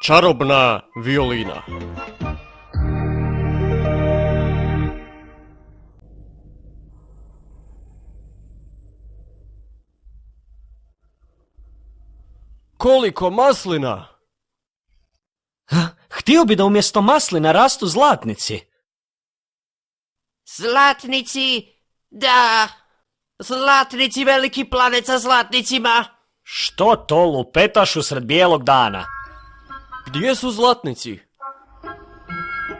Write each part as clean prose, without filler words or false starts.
Čarobna violina. Koliko maslina? Htio bi da umjesto maslina rastu zlatnici. Zlatnici, da. Zlatnici, veliki planet sa zlatnicima. Što to lupetaš usred bijelog dana? Gdje su zlatnici?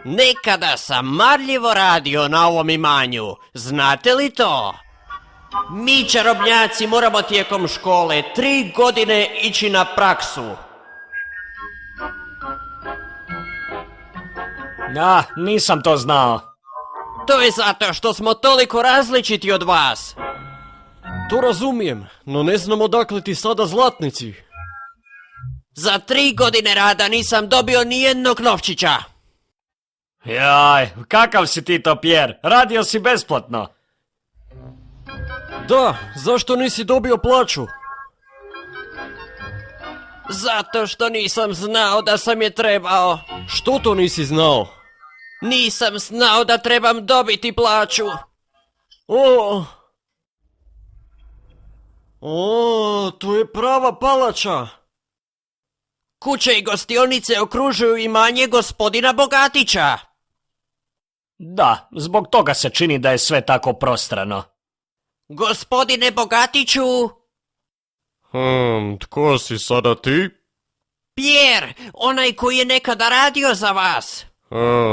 Nekada sam marljivo radio na ovom imanju. Znate li to? Mi čarobnjaci moramo tijekom škole 3 godine ići na praksu. Da, nisam to znao. To je zato što smo toliko različiti od vas. To razumijem, no ne znam odakle ti sada zlatnici. Za 3 godine rada nisam dobio ni jednog novčića. Jaj, kakav si ti to, Pjer? Radio si besplatno. Da, zašto nisi dobio plaću? Zato što nisam znao da sam je trebao. Što to nisi znao? Nisam znao da trebam dobiti plaću. To je prava palača. Kuće i gostionice okružuju imanje gospodina Bogatića. Da, zbog toga se čini da je sve tako prostrano. Gospodine Bogatiću... Tko si sada ti? Pjer, onaj koji je nekada radio za vas.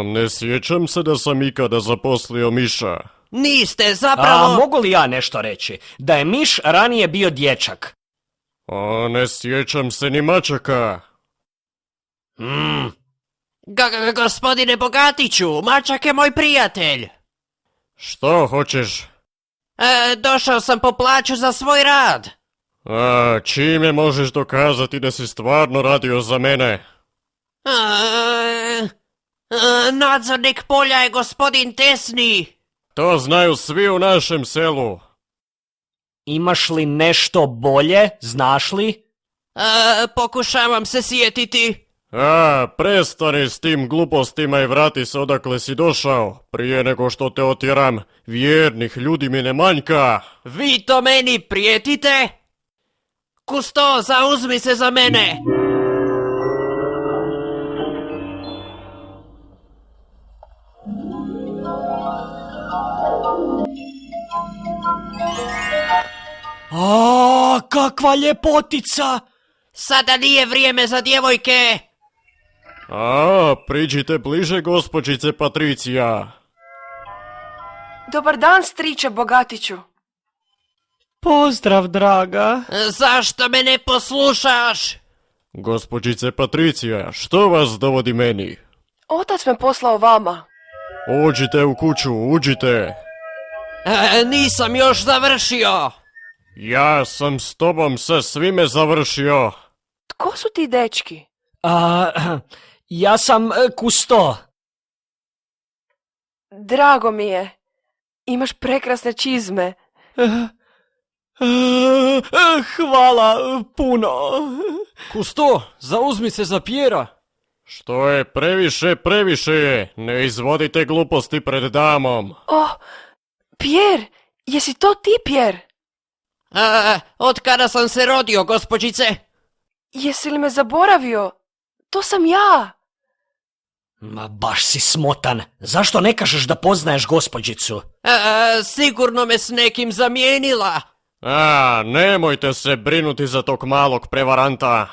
Ne sjećam se da sam ikada zaposlio Miša. Niste zapravo... Mogu li ja nešto reći? Da je Miš ranije bio dječak. Ne sjećam se ni mačaka. Gospodine Bogatiću, mačak je moj prijatelj. Što hoćeš? Došao sam po plaću za svoj rad. Čime možeš dokazati da si stvarno radio za mene? Nadzornik polja je gospodin Tesni. To znaju svi u našem selu. Imaš li nešto bolje, znaš li? Pokušavam se sjetiti. Prestani s tim glupostima i vrati se odakle si došao. Prije nego što te otjeram, vjernih ljudi mi ne manjka. Vi to meni prijetite? Kusto, zauzmi se za mene. Kakva ljepotica! Sada nije vrijeme za djevojke. Priđite bliže, gospođice Patricija. Dobar dan, striče Bogatiću. Pozdrav, draga. Zašto me ne poslušaš? Gospođice Patricija, što vas dovodi meni? Otac me poslao vama. Uđite u kuću, uđite. Nisam još završio. Ja sam s tobom sa svime završio. Tko su ti dečki? Ja sam Kusto. Drago mi je. Imaš prekrasne čizme. Hvala puno. Kusto, zauzmi se za Pjera. Što je previše je. Ne izvodite gluposti pred damom. Pjer, jesi to ti, Pjer? Od kada sam se rodio, gospođice? Jesi li me zaboravio? To sam ja. Ma baš si smotan. Zašto ne kažeš da poznaješ gospođicu? Sigurno me s nekim zamijenila. Nemojte se brinuti za tog malog prevaranta.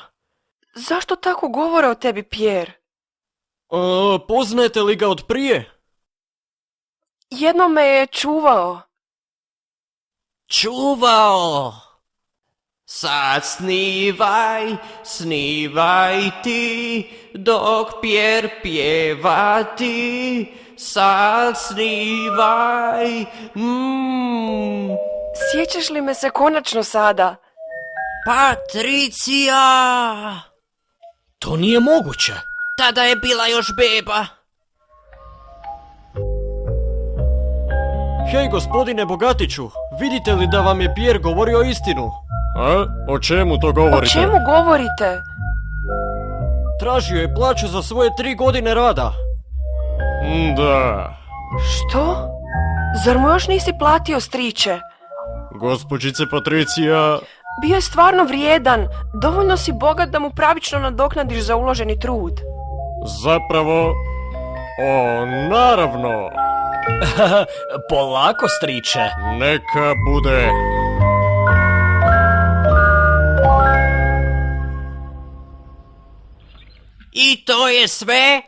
Zašto tako govore o tebi, Pjer? Poznajete li ga od prije? Jednom me je čuvao. Čuvao. Sad snivaj ti, dok Pjer pjeva ti. Sad snivaj. Sjećaš li me se konačno sada? Patricija! To nije moguće. Tada je bila još beba. Hej, gospodine Bogatiću, vidite li da vam je Pjer govorio istinu? O čemu to govorite? O čemu govorite? Tražio je plaću za svoje 3 godine rada. Da, Što? Zar mu još nisi platio, striče? gospođice Patricija, Bio je stvarno vrijedan. Dovoljno si bogat da mu pravično nadoknadiš za uloženi trud. zapravo... O, naravno, Polako, striče. neka bude. I to je sve?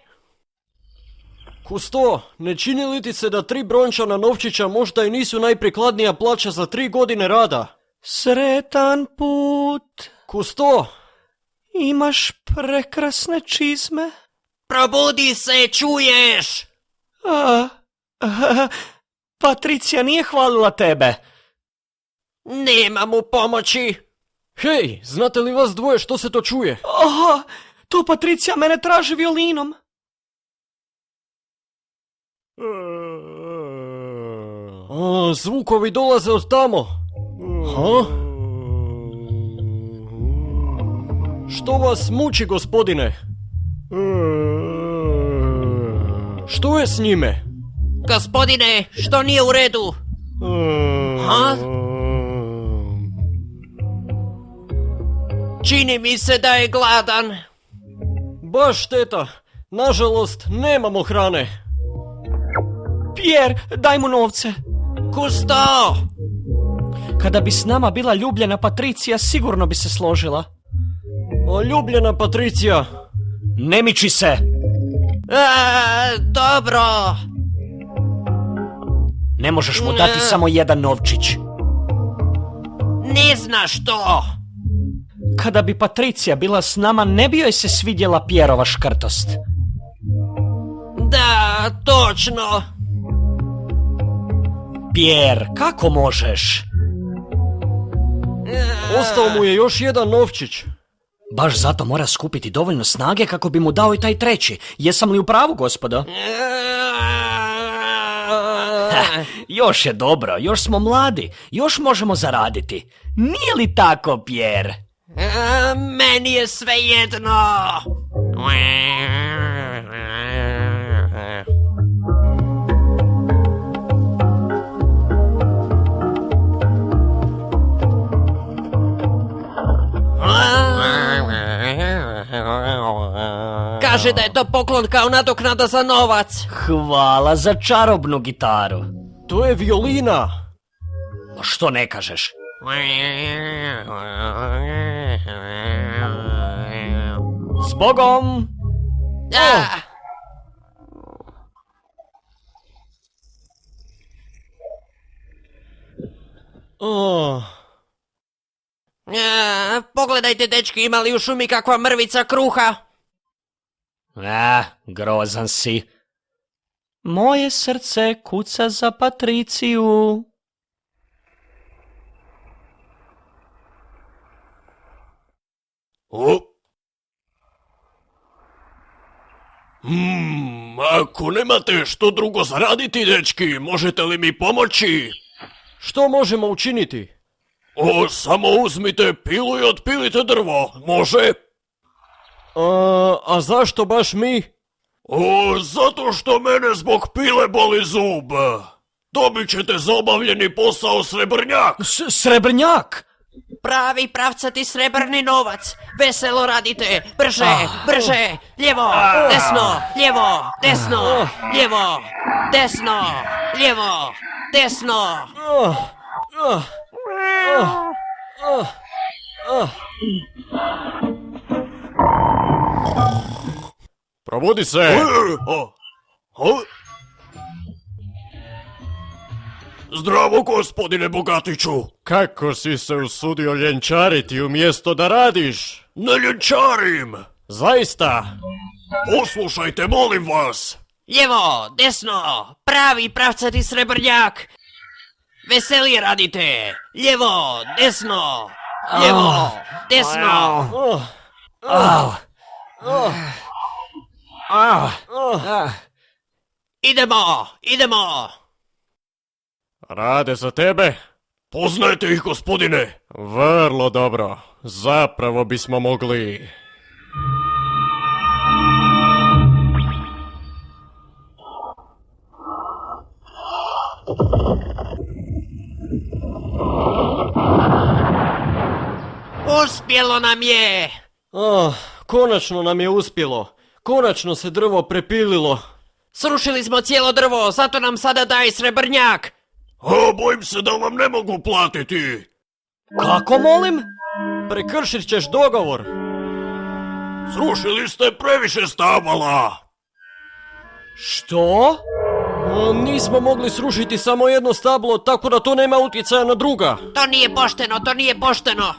Kusto, ne čini li ti se da 3 brončana novčića možda i nisu najprikladnija plaća za 3 godine rada? Sretan put. Kusto, Imaš prekrasne čizme. Probudi se, čuješ? Patricija nije hvalila tebe. Nema mu pomoći. hej, znate li vas dvoje što se to čuje? Aha, tu Patricija mene traži violinom. Zvukovi dolaze od tamo. Ha? Što vas muči, gospodine? Što je s njime? Gospodine, što nije u redu? Ha? Čini mi se da je gladan. Baš šteta, nažalost nemamo hrane. Pierre, daj mu novce. Kusto! Kada bi s nama bila ljubljena Patricija, sigurno bi se složila. A ljubljena Patricija, Ne miči se. Dobro. Ne možeš mu dati samo jedan novčić. Ne znaš to. Kada bi Patricija bila s nama, ne bi joj se svidjela Pierrova škrtost. Da, točno. Pierre, kako možeš? ostao mu je još jedan novčić. Baš zato mora skupiti dovoljno snage kako bi mu dao i taj treći. Jesam li u pravu, gospodo? Još je dobro, još smo mladi, još možemo zaraditi. Nije li tako, Pierre? Meni je svejedno. Kaže da je to poklon kao nadoknada za novac. Hvala za čarobnu gitaru. To je violina. Što ne kažeš? Zbogom! Da. Pogledajte, dečki, ima li u šumi kakva mrvica kruha? Grozan si. Moje srce kuca za Patriciju. Ako nemate što drugo zaraditi, dečki, možete li mi pomoći? Što možemo učiniti? Samo uzmite pilu i otpilite drvo, može? A zašto baš mi? Zato što mene zbog pile boli zub. Dobit ćete za obavljeni posao srebrnjak. Srebrnjak? Pravi pravcati srebrni novac. Veselo radite. Brže, brže. Lijevo, desno, lijevo, desno, lijevo, desno, lijevo, desno. Probudi se. Zdravo, gospodine Bogatiću. Kako si se usudio ljenčariti umjesto da radiš? Ne ljenčarim. Zaista? Poslušajte, molim vas. Lijevo, desno, pravi pravcati srebrnjak. Veselije radite. Lijevo, desno, lijevo, desno. Idemo, idemo. Rade za tebe? Poznajete ih, gospodine? Vrlo dobro. Zapravo bismo mogli... Uspjelo nam je! Konačno nam je uspjelo. Konačno se drvo prepililo. Srušili smo cijelo drvo, zato nam sada daje srebrnjak. Bojim se da vam ne mogu platiti. Kako molim? Prekršit ćeš dogovor. Srušili ste previše stabala. Što? Nismo mogli srušiti samo jedno stablo, tako da to nema utjecaja na druga. To nije pošteno, to nije pošteno.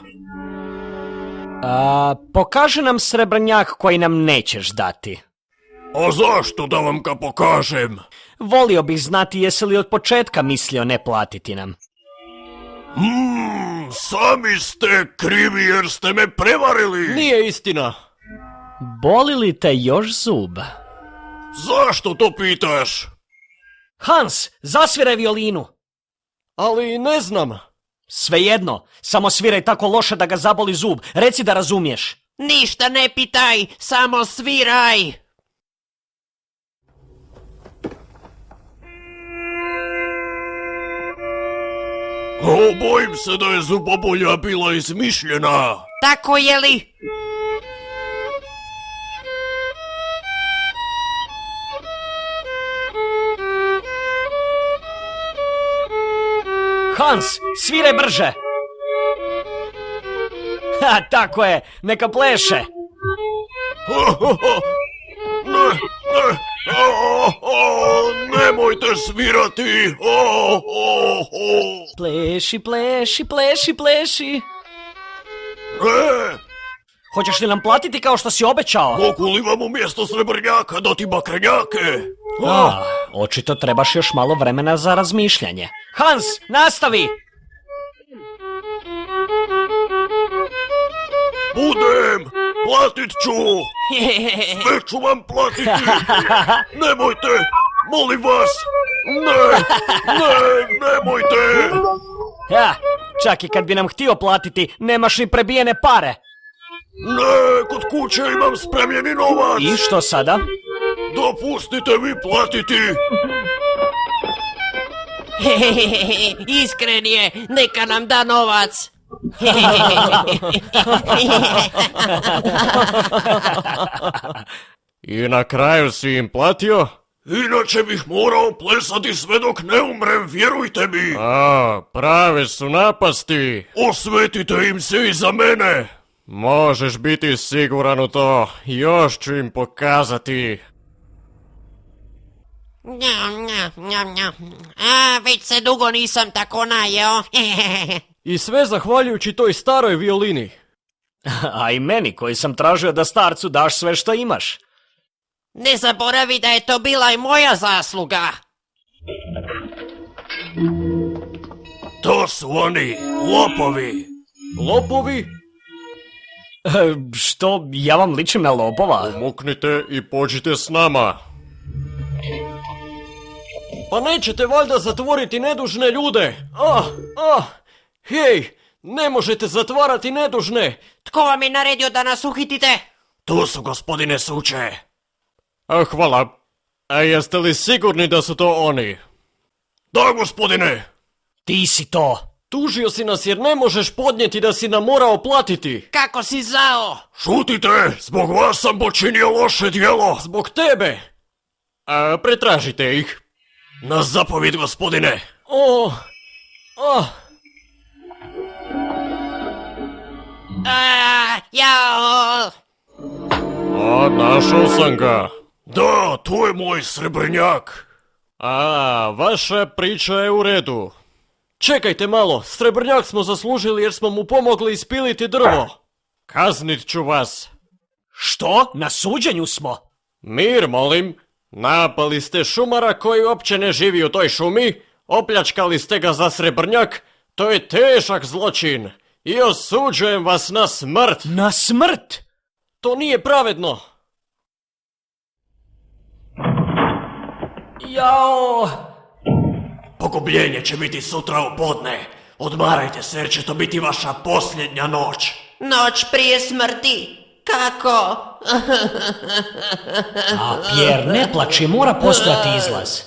Pokaži nam srebrnjak koji nam nećeš dati. A zašto da vam ga pokažem? Volio bih znati jesi li od početka mislio ne platiti nam. Sami ste krivi jer ste me prevarili. Nije istina. Boli li te još zub? Zašto to pitaš? Hans, zasviraj violinu. Ali ne znam. Svejedno, samo sviraj tako loše da ga zaboli zub. Reci da razumiješ. Ništa ne pitaj, samo sviraj. Bojim se da je zubobolja bila izmišljena. Tako je li? Hans, sviraj brže. Ha, tako je, neka pleše. Nemojte svirati. Pleši, pleši, pleši, pleši. Ne, Hoćeš li nam platiti kao što si obećao? mogu li vam umjesto srebrnjaka dati bakrenjake? Očito trebaš još malo vremena za razmišljanje. Hans, nastavi! Budem, platit ću. Sve ću vam platiti. Nemojte, molim vas. Nemojte. Ja, čak i kad bi nam htio platiti, nemaš ni prebijene pare. Ne, kod kuće imam spremljeni novac. I što sada? Dopustite mi platiti. Iskren je, neka nam da novac. I na kraju si im platio? Inače bih morao plesati sve dok ne umrem, vjerujte mi. Prave su napasti. Osvetite im se i za mene. Možeš biti siguran u to, još ću im pokazati. Već se dugo nisam tako najeo. I sve zahvaljujući toj staroj violini. A i meni koji sam tražio da starcu daš sve što imaš. Ne zaboravi da je to bila i moja zasluga. To su oni, lopovi. Lopovi? Što, ja vam ličim na lopova? Muknite i pođite s nama. Pa nećete valjda zatvoriti nedužne ljude? Hej, ne možete zatvarati nedužne. Tko vam je naredio da nas uhitite? Tu su, gospodine suče. Hvala. A jeste li sigurni da su to oni? Da, gospodine. Ti si to. Tužio si nas jer ne možeš podnijeti da si nam morao platiti. Kako si zao? Šutite, zbog vas sam počinio loše djelo. Zbog tebe. Pretražite ih. Na zapovjed, gospodine. Jao! Našao sam ga. Da, to je moj srebrnjak. Vaša priča je u redu. Čekajte malo, srebrnjak smo zaslužili jer smo mu pomogli ispiliti drvo. Kaznit ću vas. Što? Na suđenju smo. Mir, molim. Napali ste šumara koji uopće ne živi u toj šumi, opljačkali ste ga za srebrnjak, to je težak zločin i osuđujem vas na smrt. Na smrt? To nije pravedno. Jao! Pogubljenje će biti sutra u podne. Odmarajte se jer će to biti vaša posljednja noć. Noć prije smrti? Kako? Pierre, ne plači, mora postojati izlaz.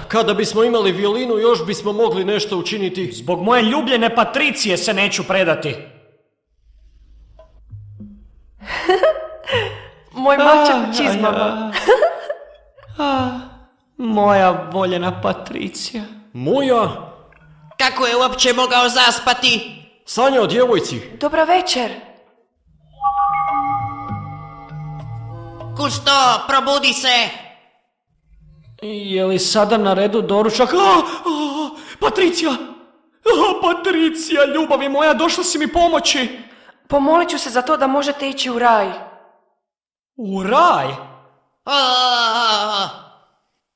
Kada bismo imali violinu, još bismo mogli nešto učiniti. Zbog moje ljubljene Patricije se neću predati. Moj mačak u čizmama. Moja voljena Patricija. Moja? Kako je uopće mogao zaspati? Sanja o djevojci. Dobra večer. Kusto, probudi se! Je li sada na redu doručak? Patricija! Patricija, ljubavi moja, došla si mi pomoći. Pomolit ću se za to da možete ići u raj. U raj?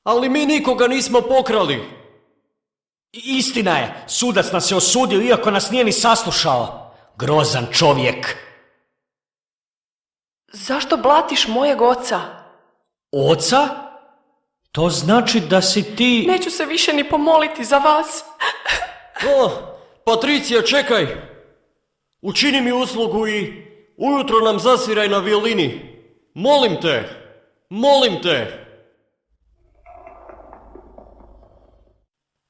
Ali mi nikoga nismo pokrali. Istina je, sudac nas je osudio iako nas nije ni saslušao. Grozan čovjek. Zašto blatiš mojeg oca? Oca? To znači da si ti... Neću se više ni pomoliti za vas. Patricija, čekaj. Učini mi uslugu i ujutro nam zasviraj na violini. Molim te, molim te.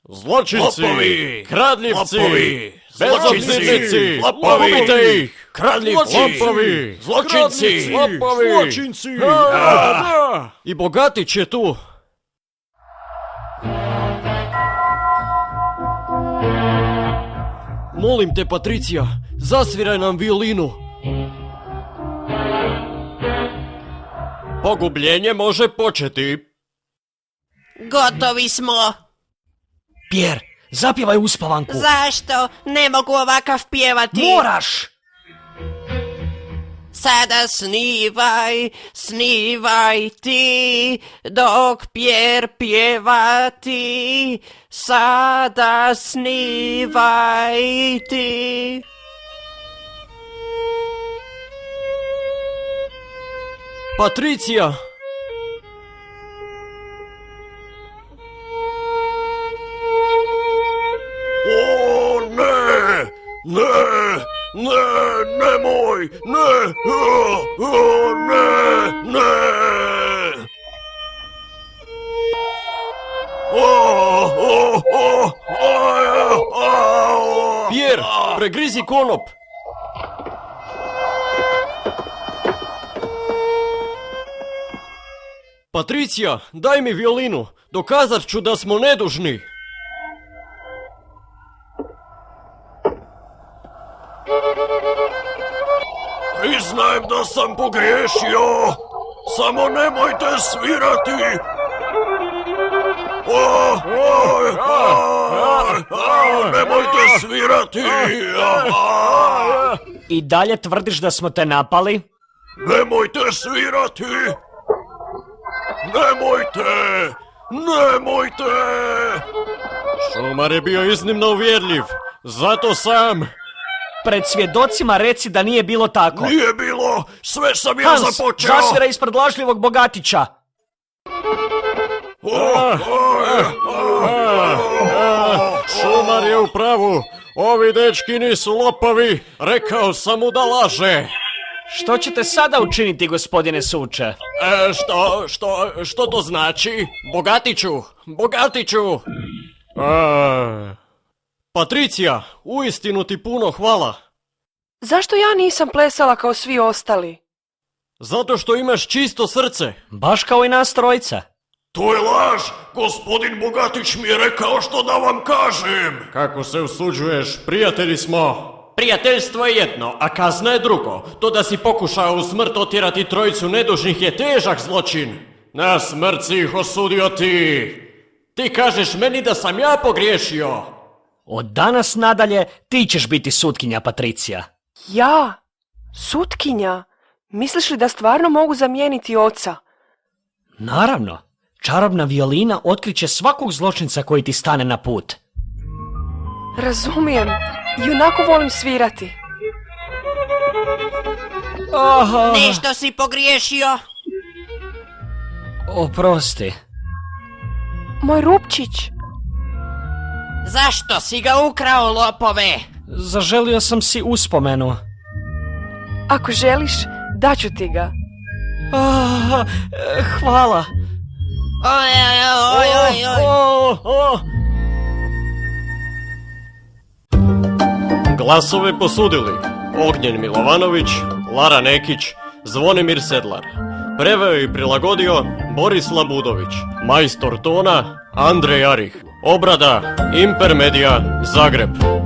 Zločinci, Lopovi, kradljivci, lopovi, bezobzirnici, lopovi, pobijte ih, kradljivci, lopovi, zločinci, lopovi, zločinci. I Bogatić je tu. Molim te, Patricija, zasviraj nam violinu. Pogubljenje može početi. Gotovi smo! Pjer, zapjevaj uspavanku. Zašto? Ne mogu ovakav pjevati. Moraš! Sada snivaj, snivaj ti, dok Pjer pjevati. Sada snivaj ti. Patricija! O, ne, ne, ne, nemoj, ne, ne, ne. Pjer, pregrizi konop! Patricija, daj mi violinu, dokazat ću da smo nedužni. Priznajem da sam pogriješio, samo nemojte svirati. Nemojte svirati. I dalje tvrdiš da smo te napali? Nemojte svirati. Nemojte. Nemojte. Šumar je bio iznimno uvjerljiv, zato sam... Pred svjedocima reci da nije bilo tako. Nije bilo, sve sam ja Hans, započeo. zasviraj ispred lažljivog Bogatića. Šumar je u pravu, ovi dečki nisu lopovi, rekao sam mu da laže. Što ćete sada učiniti, gospodine suče? Što to znači? Bogatiću! Patricija, uistinu ti puno hvala. Zašto ja nisam plesala kao svi ostali? Zato što imaš čisto srce. Baš kao i nas trojica. To je laž, gospodin Bogatić mi je rekao što da vam kažem. Kako se usuđuješ, prijatelji smo. Prijateljstvo je jedno, a kazna je drugo. To da si pokušao u smrt otjerati trojicu nedužnih je težak zločin. Na smrt si ih osudio ti. Ti kažeš meni da sam ja pogriješio. Od danas nadalje ti ćeš biti sutkinja, Patricija. Ja? Sutkinja? Misliš li da stvarno mogu zamijeniti oca? Naravno, čarobna violina otkriće svakog zločinca koji ti stane na put. Razumijem. I onako volim svirati. Nešto si pogriješio. Oprosti. Moj rupčić. Zašto si ga ukrao, lopove? Zaželio sam si uspomenu. Ako želiš, daću ti ga. Hvala. Oj. Glasove posudili Ognjen Milovanović, Lara Nekić, Zvonimir Sedlar. Preveo i prilagodio Boris Labudović. Majstor tona Andrej Arih. Obrada Impermedia Zagreb.